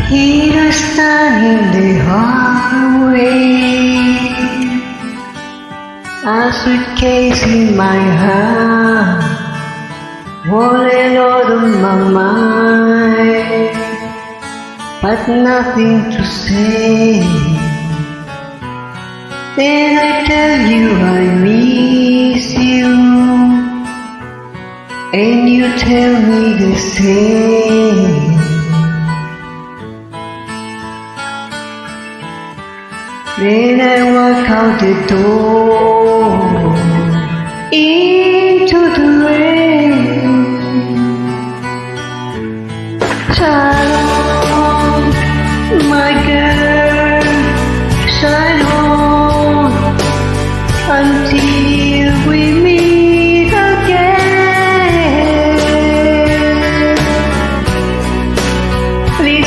He was standing in the hallway, a suitcase in my hand, rolling out of my mind, but nothing to say. Then I tell you I miss you, and you tell me the same. Then I walk out the door.